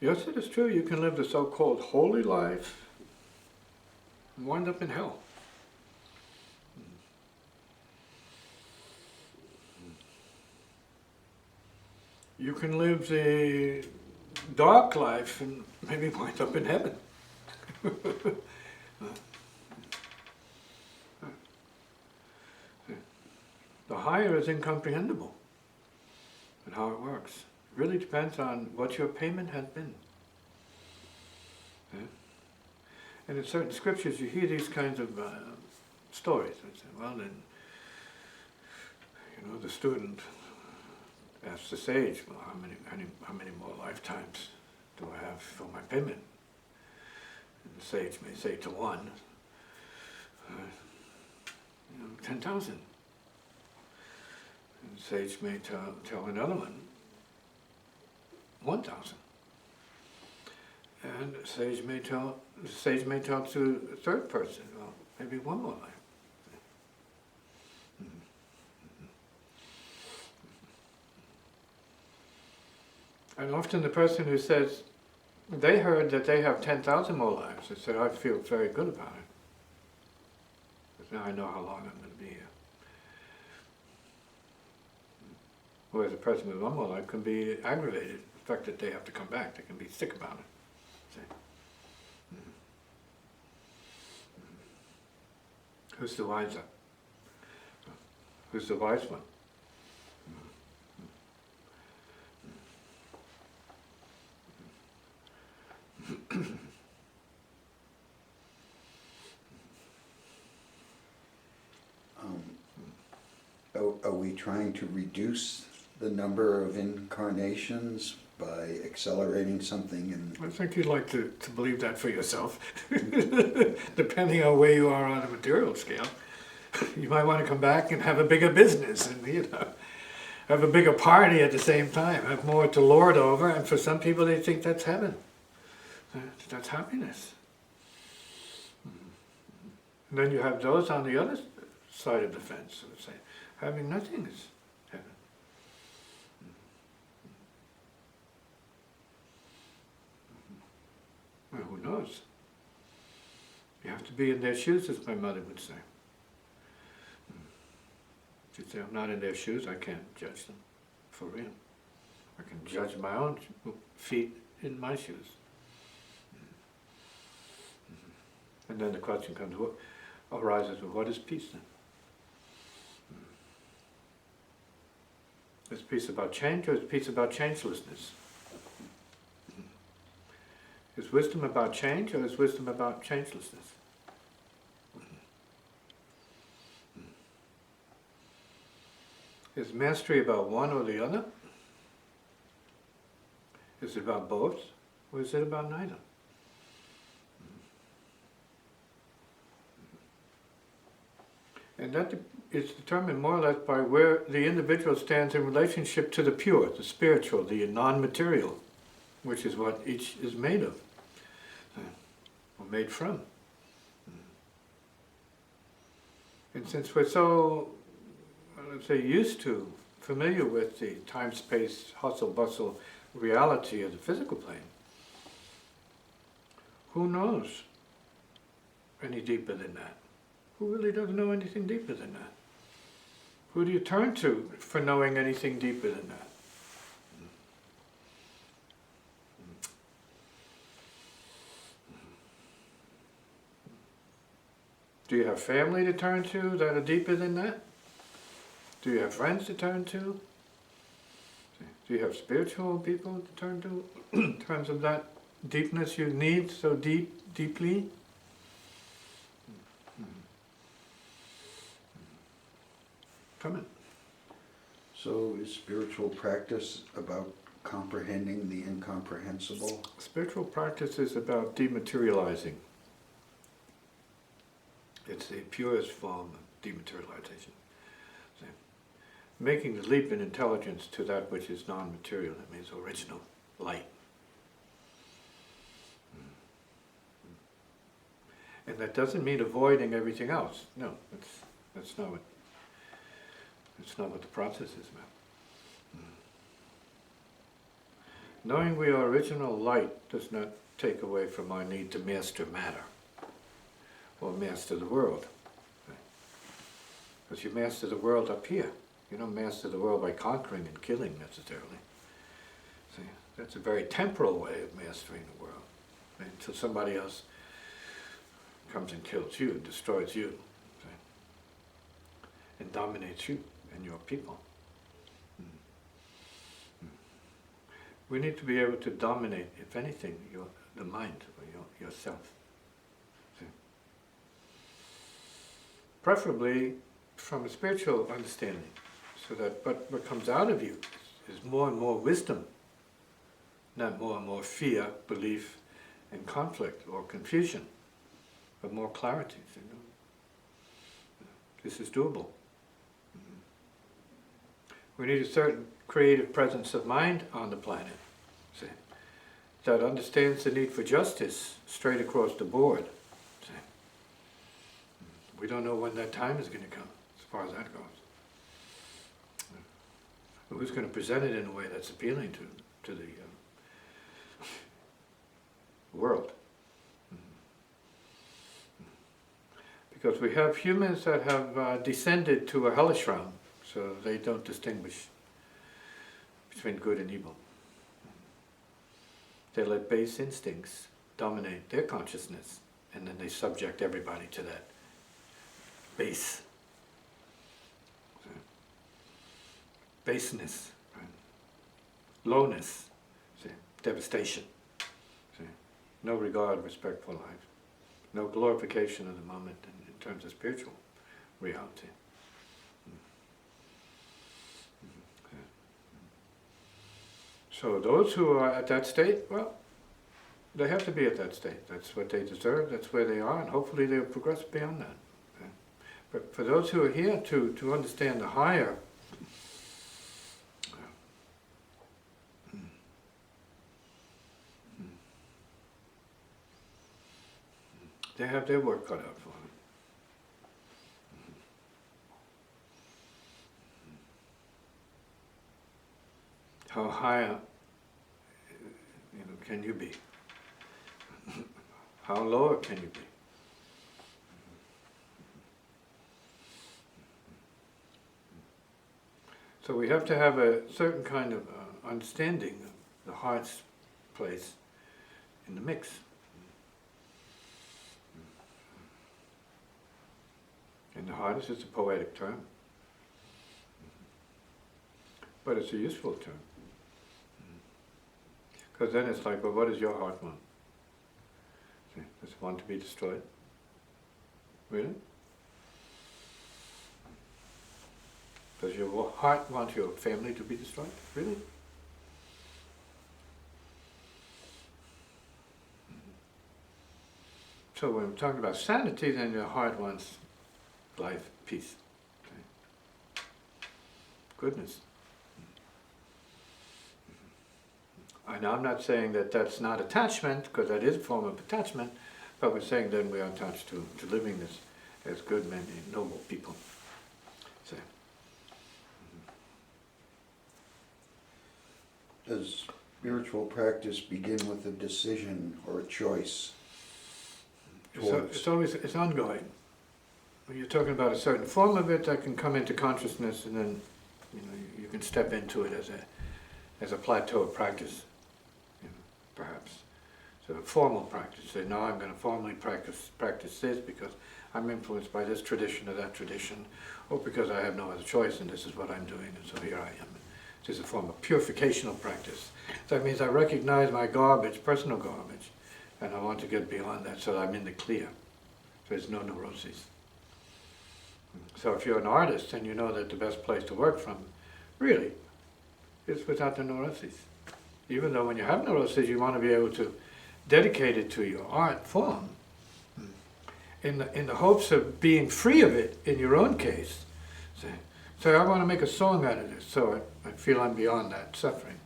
Yes, it is true, you can live the so-called holy life and wind up in hell. You can live the dark life and maybe wind up in heaven. The higher is incomprehensible and how it works. It really depends on what your payment has been. And in certain scriptures you hear these kinds of stories. I say, well then, the student asks the sage, well, how many more lifetimes do I have for my payment? And the sage may say to one, 10,000. And the sage may tell another one, 1,000. And the sage may tell to a third person, well, maybe one more life. And often the person who says, they heard that they have 10,000 more lives, they say, I feel very good about it. Because now I know how long I'm going to be here. Whereas a person with one more life can be aggravated, the fact that they have to come back, they can be sick about it. Who's the wiser? Who's the wise one? Are we trying to reduce the number of incarnations by accelerating something? I think you'd like to believe that for yourself. Depending on where you are on the material scale. You might want to come back and have a bigger business and have a bigger party at the same time, have more to lord over, and for some people they think that's heaven. That's happiness. And then you have those on the other side of the fence who say, having nothing is heaven. Well, who knows? You have to be in their shoes, as my mother would say. She'd say, I'm not in their shoes, I can't judge them, for real. I can judge my own feet in my shoes. And then the question arises, well, what is peace then? Is peace about change, or is peace about changelessness? Is wisdom about change, or is wisdom about changelessness? Is mastery about one or the other? Is it about both, or is it about neither? And that is determined more or less by where the individual stands in relationship to the pure, the spiritual, the non-material, which is what each is made of, or made from. And since we're so, let's say, familiar with the time-space, hustle-bustle reality of the physical plane, who knows any deeper than that? Who really doesn't know anything deeper than that? Who do you turn to for knowing anything deeper than that? Do you have family to turn to that are deeper than that? Do you have friends to turn to? Do you have spiritual people to turn to in terms of that deepness you need so deeply? Come in. So is spiritual practice about comprehending the incomprehensible? Spiritual practice is about dematerializing. It's the purest form of dematerialization. So, making the leap in intelligence to that which is non-material, that means original, light. And that doesn't mean avoiding everything else. No, that's not what the process is about. Knowing we are original light does not take away from our need to master matter or master the world. Because you master the world up here. You don't master the world by conquering and killing necessarily. See, that's a very temporal way of mastering the world. Until somebody else comes and kills you and destroys you, see, and dominates you and your people. We need to be able to dominate, if anything, the mind, or yourself. See? Preferably from a spiritual understanding, so that what comes out of you is more and more wisdom, not more and more fear, belief, and conflict or confusion, but more clarity. You know? This is doable. We need a certain creative presence of mind on the planet, see, that understands the need for justice straight across the board. See. We don't know when that time is going to come, as far as that goes. But who's going to present it in a way that's appealing to the world? Because we have humans that have descended to a hellish realm, so they don't distinguish between good and evil. They let base instincts dominate their consciousness, and then they subject everybody to that base. Baseness, right? Lowness, see? Devastation, see? No regard, respect for life, no glorification of the moment in terms of spiritual reality. So those who are at that state, well, they have to be at that state. That's what they deserve, that's where they are, and hopefully they'll progress beyond that. Okay? But for those who are here to understand the higher, they have their work cut out for them. How high, can you be? How lower can you be? So we have to have a certain kind of understanding of the heart's place in the mix. And the heart is just a poetic term, but it's a useful term. Because then it's like, well, what does your heart want? See, does it want to be destroyed? Really? Does your heart want your family to be destroyed? Really? So when we're talking about sanity, then your heart wants life, peace, okay? Goodness. And I'm not saying that that's not attachment, because that is a form of attachment, but we're saying then we are attached to living this as good men and noble people. So, Does spiritual practice begin with a decision or a choice? it's ongoing. When you're talking about a certain form of it that can come into consciousness, and then you can step into it as a plateau of practice, perhaps. So a formal practice. Say, no, I'm going to formally practice this because I'm influenced by this tradition or that tradition, or because I have no other choice and this is what I'm doing, and so here I am. It's a form of purificational practice. That means I recognize my garbage, personal garbage, and I want to get beyond that so that I'm in the clear. So there's no neuroses. So if you're an artist and you know that the best place to work from, really, is without the neuroses. Even though when you have neuroses, you want to be able to dedicate it to your art form, in the hopes of being free of it in your own case. Say, I want to make a song out of this, so I feel I'm beyond that suffering,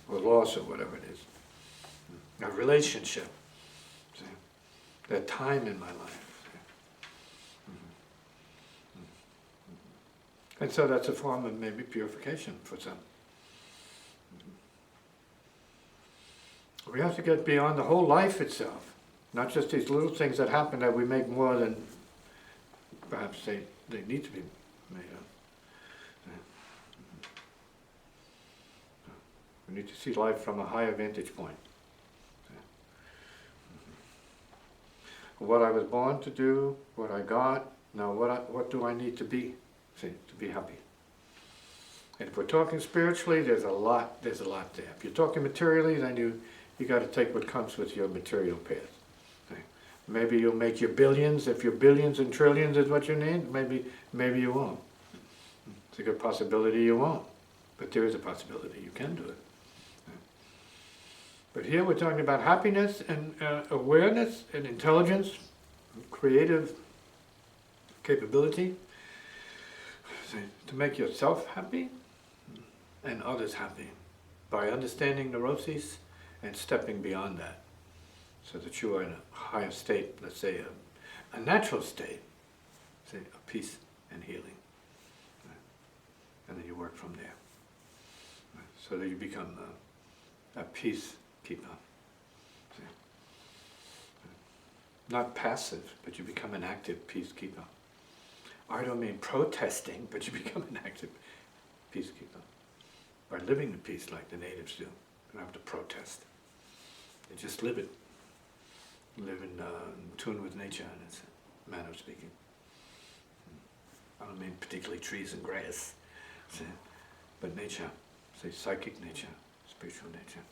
or loss, or whatever it is. A relationship, that time in my life. And so that's a form of maybe purification for some. We have to get beyond the whole life itself, not just these little things that happen that we make more than perhaps they need to be made of. We need to see life from a higher vantage point. What I was born to do, what I got, now what do I need to be, to be happy? And if we're talking spiritually, there's a lot there. If you're talking materially, then you got to take what comes with your material path. Okay. Maybe you'll make your billions. If your billions and trillions is what you need, maybe you won't. It's a good possibility you won't, but there is a possibility you can do it. But here we're talking about happiness and awareness and intelligence, creative capability, to make yourself happy and others happy by understanding neuroses and stepping beyond that, so that you are in a higher state, let's say a natural state, say a peace and healing. And then you work from there, so that you become a peacekeeper. Not passive, but you become an active peacekeeper. I don't mean protesting, but you become an active peacekeeper by living the peace like the natives do. You don't have to protest. You just live it. Live in tune with nature in its manner of speaking. I don't mean particularly trees and grass, but nature, say psychic nature, spiritual nature.